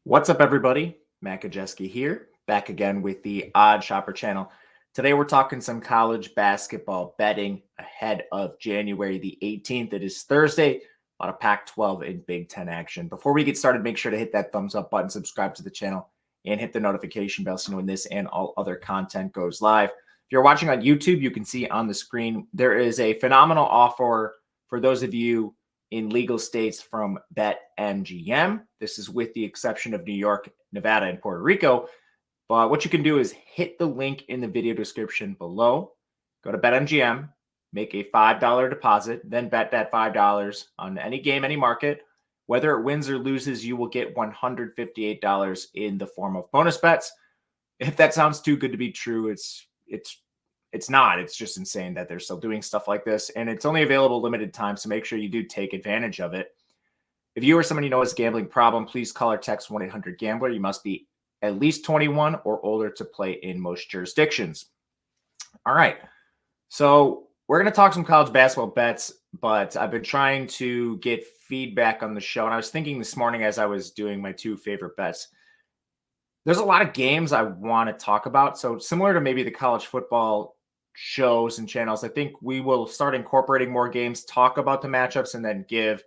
What's up, everybody? Matt Gajewski here, back again with the Odd Shopper channel. Today, we're talking some college basketball betting ahead of January the 18th. It is Thursday, a lot of Pac-12 and Big Ten action. Before we get started, make sure to hit that thumbs up button, subscribe to the channel, and hit the notification bell so you know when this and all other content goes live. If you're watching on YouTube, you can see on the screen there is a phenomenal offer for those of you in legal states from BetMGM. This is with the exception of New York, Nevada, and Puerto Rico. But what you can do is hit the link in the video description below. Go to BetMGM, make a $5 deposit, then bet that $5 on any game, any market. Whether it wins or loses, you will get $158 in the form of bonus bets. If that sounds too good to be true, it's not. It's just insane that they're still doing stuff like this. And it's only available limited time, so make sure you do take advantage of it. If you or someone you know has a gambling problem, please call or text 1-800-GAMBLER. You must be at least 21 or older to play in most jurisdictions. All right. So we're going to talk some college basketball bets, but I've been trying to get feedback on the show. And I was thinking this morning as I was doing my two favorite bets, there's a lot of games I want to talk about. So similar to maybe the college football shows and channels, I think we will start incorporating more games, talk about the matchups, and then give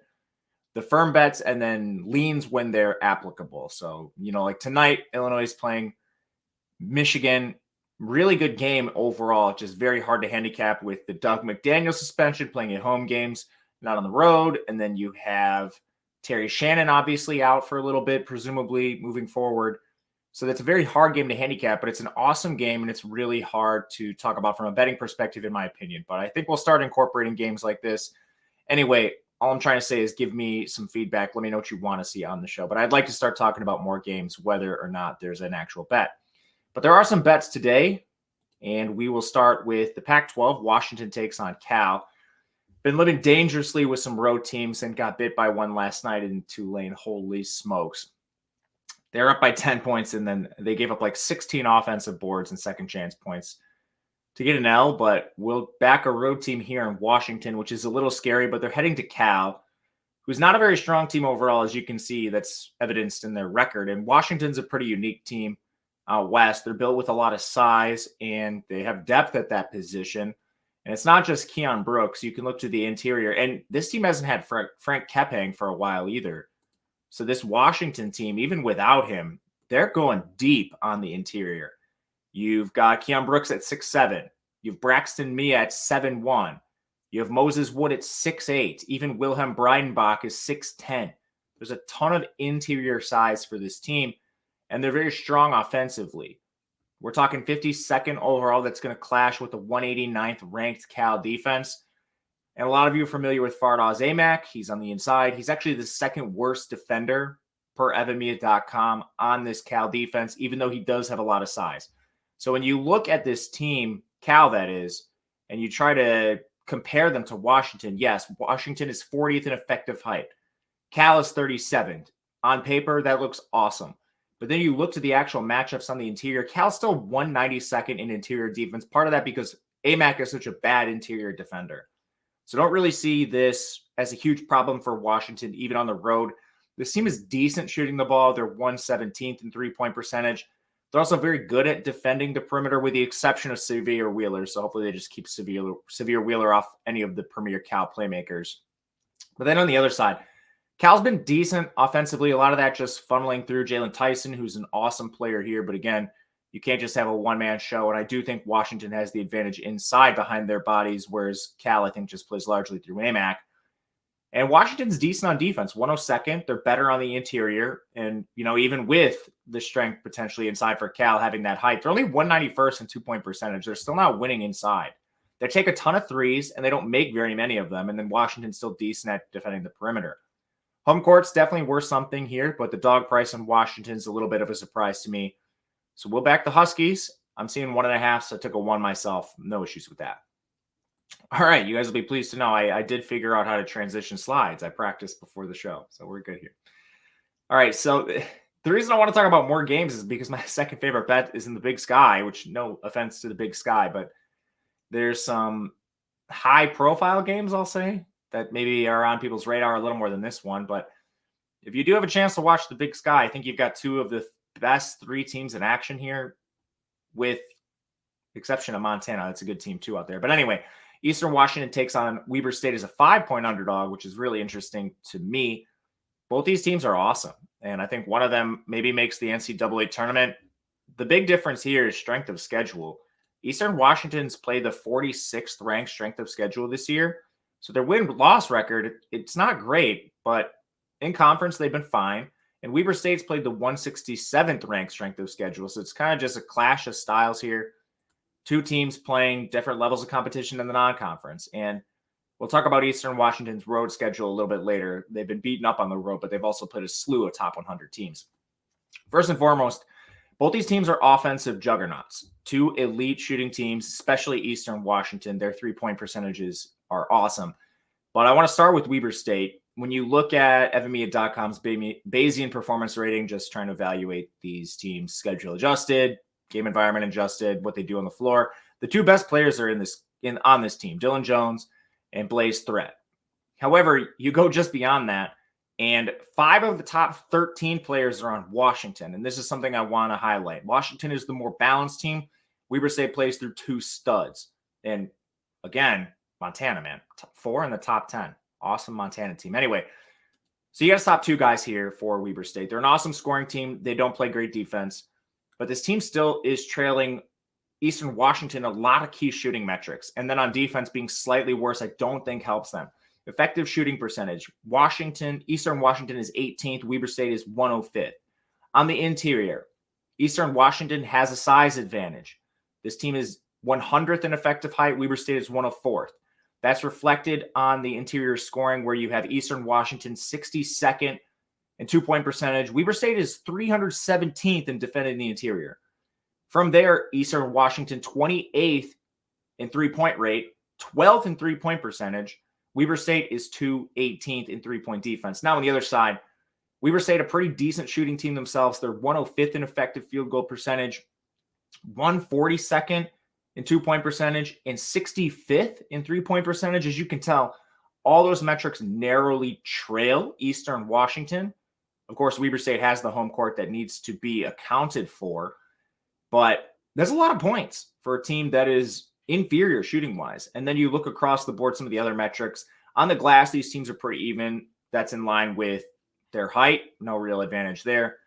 the firm bets and then leans when they're applicable. So, like tonight, Illinois is playing Michigan. Really good game overall, just very hard to handicap with the Doug McDaniel suspension, playing at home games, not on the road. And then you have Terry Shannon obviously out for a little bit, presumably moving forward. So that's a very hard game to handicap, but it's an awesome game, and it's really hard to talk about from a betting perspective, in my opinion. But I think we'll start incorporating games like this. Anyway, all I'm trying to say is give me some feedback. Let me know what you want to see on the show. But I'd like to start talking about more games, whether or not there's an actual bet. But there are some bets today, and we will start with the Pac-12. Washington takes on Cal. Been living dangerously with some road teams and got bit by one last night in Tulane. Holy smokes. They're up by 10 points, and then they gave up like 16 offensive boards and second chance points to get an L, but we'll back a road team here in Washington, which is a little scary, but they're heading to Cal, who's not a very strong team overall, as you can see. That's evidenced in their record. And Washington's a pretty unique team out west. They're built with a lot of size, and they have depth at that position. And it's not just Keon Brooks. You can look to the interior. And this team hasn't had Frank Kepang for a while either. So this Washington team, even without him, they're going deep on the interior. You've got Keon Brooks at 6'7". You have Braxton Mia at 7'1". You have Moses Wood at 6'8". Even Wilhelm Breidenbach is 6'10". There's a ton of interior size for this team, and they're very strong offensively. We're talking 52nd overall. That's going to clash with the 189th ranked Cal defense. And a lot of you are familiar with Fardaws Aimaq. He's on the inside. He's actually the second worst defender per evamia.com on this Cal defense, even though he does have a lot of size. So when you look at this team, Cal that is, and you try to compare them to Washington, yes, Washington is 40th in effective height. Cal is 37th. On paper, that looks awesome. But then you look to the actual matchups on the interior. Cal's still 192nd in interior defense. Part of that because Aimaq is such a bad interior defender. So don't really see this as a huge problem for Washington, even on the road. This team is decent shooting the ball. They're 117th in three-point percentage. They're also very good at defending the perimeter with the exception of Severe Wheeler. So hopefully they just keep Severe Wheeler off any of the premier Cal playmakers. But then on the other side, Cal's been decent offensively. A lot of that just funneling through Jalen Tyson, who's an awesome player here. But again, you can't just have a one-man show, and I do think Washington has the advantage inside behind their bodies, whereas Cal, I think, just plays largely through Aimaq. And Washington's decent on defense, 102nd. They're better on the interior, and, even with the strength potentially inside for Cal having that height, they're only 191st in two-point percentage. They're still not winning inside. They take a ton of threes, and they don't make very many of them, and then Washington's still decent at defending the perimeter. Home court's definitely worth something here, but the dog price on Washington's a little bit of a surprise to me. So we'll back the Huskies. I'm seeing 1.5, so I took a 1 myself. No issues with that. All right, you guys will be pleased to know I did figure out how to transition slides. I practiced before the show, so we're good here. All right, so the reason I want to talk about more games is because my second favorite bet is in the Big Sky, which no offense to the Big Sky, but there's some high-profile games, I'll say, that maybe are on people's radar a little more than this one, but if you do have a chance to watch the Big Sky, I think you've got two of the best 3 teams in action here, with exception of Montana. That's a good team too out there. But anyway, Eastern Washington takes on Weber State as a 5-point underdog, which is really interesting to me. Both these teams are awesome, and I think one of them maybe makes the NCAA tournament. The big difference here is strength of schedule. Eastern Washington's played the 46th ranked strength of schedule this year. So their win-loss record, it's not great, but in conference, they've been fine. And Weber State's played the 167th ranked strength of schedule. So it's kind of just a clash of styles here. 2 teams playing different levels of competition in the non-conference. And we'll talk about Eastern Washington's road schedule a little bit later. They've been beaten up on the road, but they've also played a slew of top 100 teams. First and foremost, both these teams are offensive juggernauts. 2 elite shooting teams, especially Eastern Washington. Their 3-point percentages are awesome. But I want to start with Weber State. When you look at FMEA.com's Bayesian performance rating, just trying to evaluate these teams, schedule adjusted, game environment adjusted, what they do on the floor, the 2 best players are on this team, Dylan Jones and Blaze Threat. However, you go just beyond that, and 5 of the top 13 players are on Washington. And this is something I want to highlight. Washington is the more balanced team. Weber State plays through 2 studs. And again, Montana, man, 4 in the top 10. Awesome Montana team. Anyway, so you got to stop 2 guys here for Weber State. They're an awesome scoring team. They don't play great defense. But this team still is trailing Eastern Washington a lot of key shooting metrics. And then on defense, being slightly worse, I don't think helps them. Effective shooting percentage. Eastern Washington is 18th. Weber State is 105th. On the interior, Eastern Washington has a size advantage. This team is 100th in effective height. Weber State is 104th. That's reflected on the interior scoring, where you have Eastern Washington 62nd in 2-point percentage. Weber State is 317th in defending the interior. From there, Eastern Washington 28th in 3-point rate, 12th in 3-point percentage. Weber State is 218th in 3-point defense. Now on the other side, Weber State, a pretty decent shooting team themselves. They're 105th in effective field goal percentage, 142nd in 2-point percentage, and 65th in 3-point percentage. As you can tell, all those metrics narrowly trail Eastern Washington. Of course, Weber State has the home court that needs to be accounted for, but there's a lot of points for a team that is inferior shooting-wise. And then you look across the board, some of the other metrics. On the glass, these teams are pretty even. That's in line with their height. No real advantage there.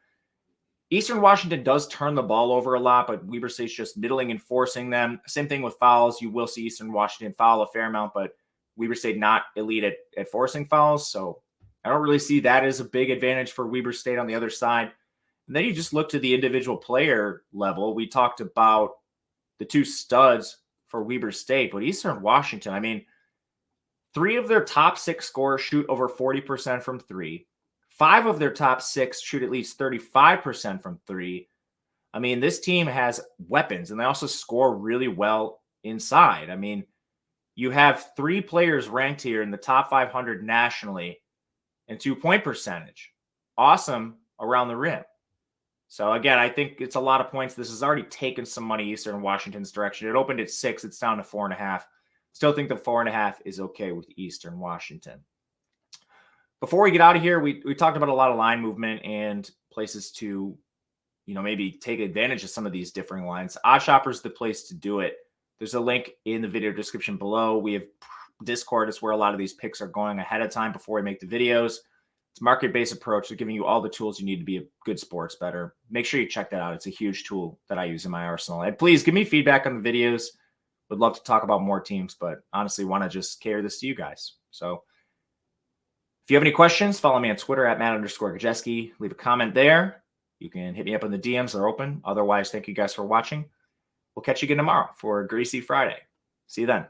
Eastern Washington does turn the ball over a lot, but Weber State's just middling and forcing them. Same thing with fouls. You will see Eastern Washington foul a fair amount, but Weber State not elite at forcing fouls. So I don't really see that as a big advantage for Weber State on the other side. And then you just look to the individual player level. We talked about the 2 studs for Weber State, but Eastern Washington, I mean, 3 of their top 6 scorers shoot over 40% from 3. 5 of their top 6 shoot at least 35% from 3. I mean, this team has weapons, and they also score really well inside. I mean, you have 3 players ranked here in the top 500 nationally in 2-point percentage. Awesome around the rim. So again, I think it's a lot of points. This has already taken some money Eastern Washington's direction. It opened at 6. It's down to 4.5. Still think the 4.5 is okay with Eastern Washington. Before we get out of here, we talked about a lot of line movement and places to, maybe take advantage of some of these differing lines. OddsShopper is the place to do it. There's a link in the video description below. We have Discord. Is where a lot of these picks are going ahead of time before we make the videos. It's a market-based approach to giving you all the tools you need to be a good sports bettor. Make sure you check that out. It's a huge tool that I use in my arsenal. And please give me feedback on the videos. Would love to talk about more teams, but honestly want to just carry this to you guys. So if you have any questions, follow me on Twitter at Matt_Gajewski. Leave a comment there. You can hit me up in the DMs. They're open. Otherwise, thank you guys for watching. We'll catch you again tomorrow for a Greasy Friday. See you then.